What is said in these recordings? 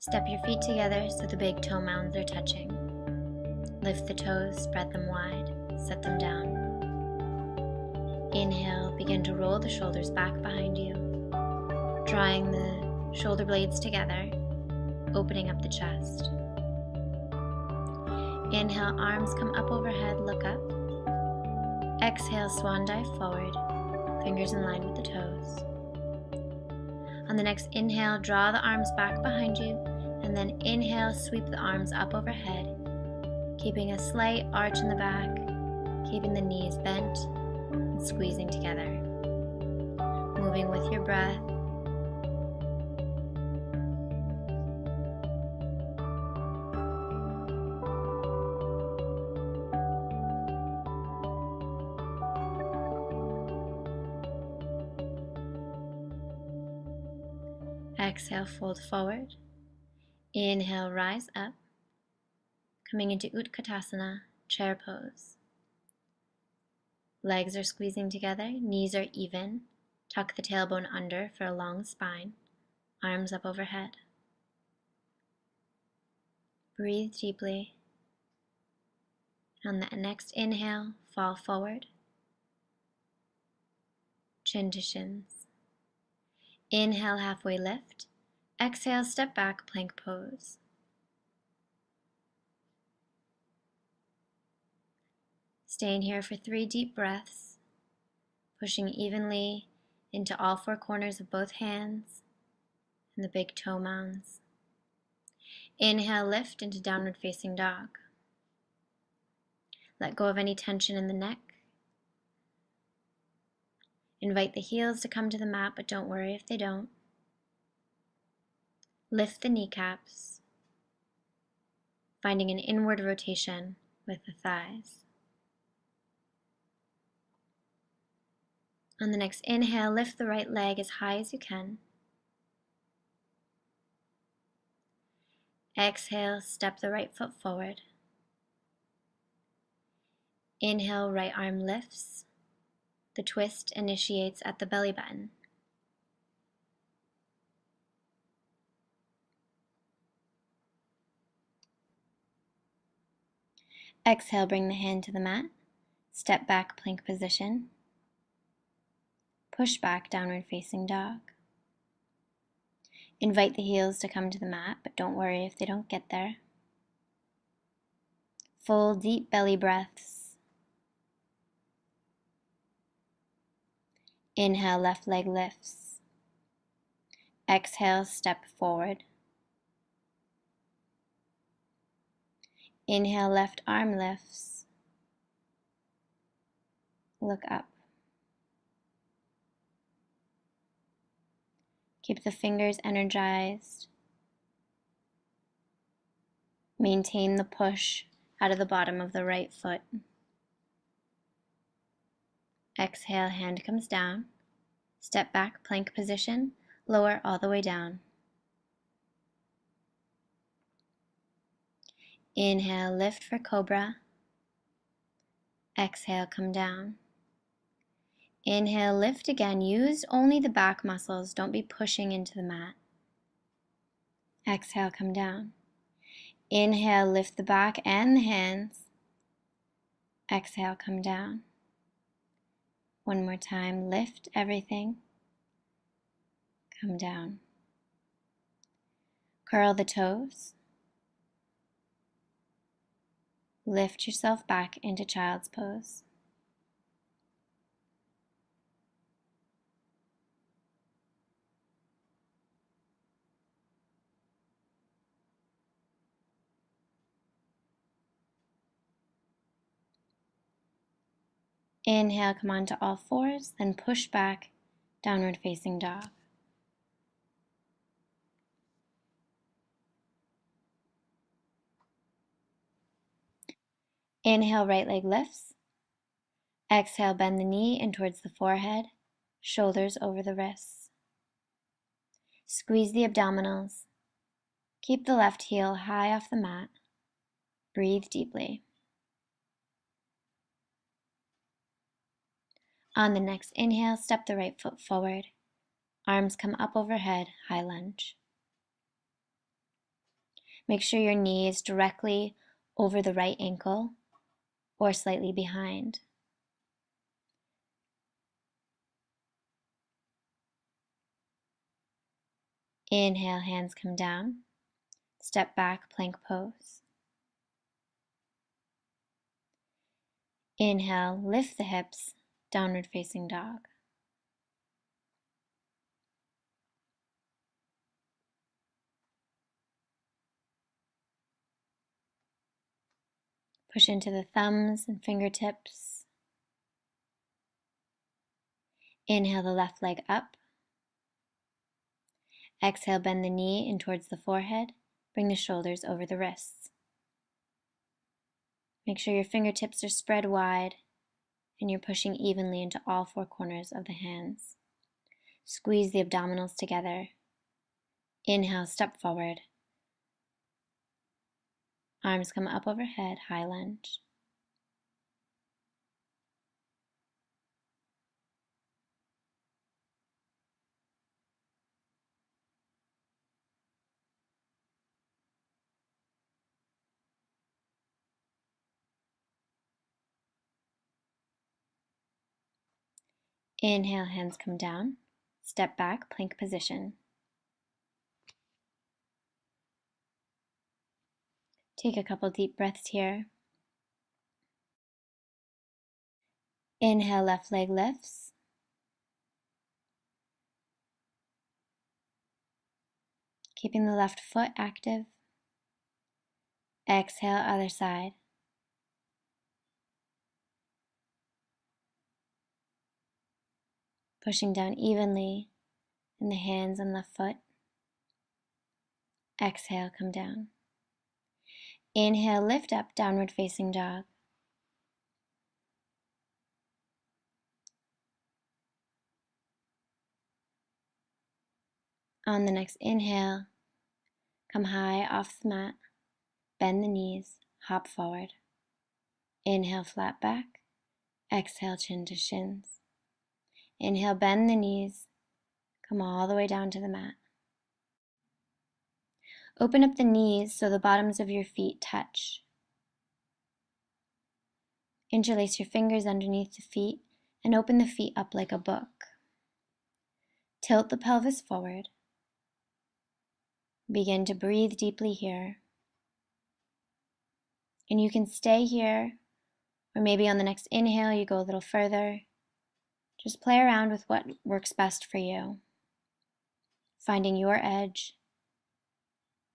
Step your feet together so the big toe mounds are touching. Lift the toes, spread them wide, set them down. Inhale, begin to roll the shoulders back behind you, drawing the shoulder blades together, opening up the chest. Inhale, arms come up overhead, look up. Exhale, swan dive forward, fingers in line with the toes. On the next inhale, draw the arms back behind you, and then inhale, sweep the arms up overhead, keeping a slight arch in the back, keeping the knees bent and squeezing together. Moving with your breath. Exhale, fold forward. Inhale, rise up. Coming into Utkatasana, chair pose. Legs are squeezing together, knees are even. Tuck the tailbone under for a long spine. Arms up overhead. Breathe deeply. On the next inhale, fall forward. Chin to shins. Inhale, halfway lift. Exhale, step back, plank pose. Staying here for 3 deep breaths, pushing evenly into all 4 corners of both hands and the big toe mounds. Inhale, lift into downward facing dog. Let go of any tension in the neck. Invite the heels to come to the mat, but don't worry if they don't. Lift the kneecaps, finding an inward rotation with the thighs. On the next inhale, lift the right leg as high as you can. Exhale, step the right foot forward. Inhale, right arm lifts. The twist initiates at the belly button. Exhale, bring the hand to the mat. Step back, plank position. Push back, downward facing dog. Invite the heels to come to the mat, but don't worry if they don't get there. Full deep belly breaths. Inhale, left leg lifts. Exhale, step forward. Inhale, left arm lifts. Look up. Keep the fingers energized. Maintain the push out of the bottom of the right foot. Exhale, hand comes down. Step back, plank position. Lower all the way down. Inhale, lift for cobra. Exhale, come down. Inhale, lift again. Use only the back muscles. Don't be pushing into the mat. Exhale, come down. Inhale, lift the back and the hands. Exhale, come down. One more time, lift everything. Come down. Curl the toes. Lift yourself back into child's pose. Inhale, come onto all fours, then push back, downward facing dog. Inhale, right leg lifts. Exhale, bend the knee in towards the forehead, shoulders over the wrists. Squeeze the abdominals. Keep the left heel high off the mat. Breathe deeply. On the next inhale, step the right foot forward. Arms come up overhead, high lunge. Make sure your knee is directly over the right ankle or slightly behind. Inhale, hands come down. Step back, plank pose. Inhale, lift the hips, downward facing dog. Push into the thumbs and fingertips. Inhale the left leg up. Exhale, bend the knee in towards the forehead. Bring the shoulders over the wrists. Make sure your fingertips are spread wide and you're pushing evenly into all four corners of the hands. Squeeze the abdominals together. Inhale, step forward. Arms come up overhead, high lunge. Inhale, hands come down. Step back, plank position. Take a couple deep breaths here. Inhale, left leg lifts. Keeping the left foot active. Exhale, other side. Pushing down evenly in the hands and left foot. Exhale, come down. Inhale, lift up, downward facing dog. On the next inhale, come high off the mat, bend the knees, hop forward. Inhale, flat back. Exhale, chin to shins. Inhale, bend the knees, come all the way down to the mat. Open up the knees so the bottoms of your feet touch. Interlace your fingers underneath the feet and open the feet up like a book. Tilt the pelvis forward. Begin to breathe deeply here. And you can stay here, or maybe on the next inhale you go a little further. Just play around with what works best for you, finding your edge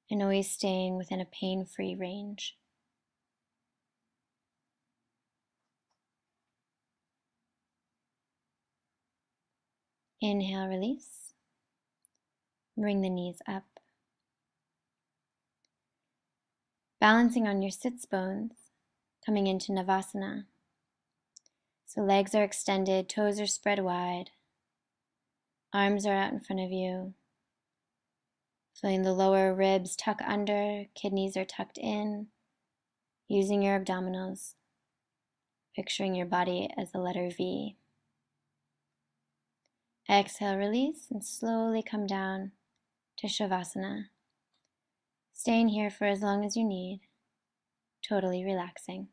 and always staying within a pain-free range. Inhale, release. Bring the knees up. Balancing on your sits bones, coming into Navasana. So legs are extended, toes are spread wide, arms are out in front of you. Feeling the lower ribs tuck under, kidneys are tucked in, using your abdominals, picturing your body as the letter V. Exhale, release, and slowly come down to Shavasana. Staying here for as long as you need, totally relaxing.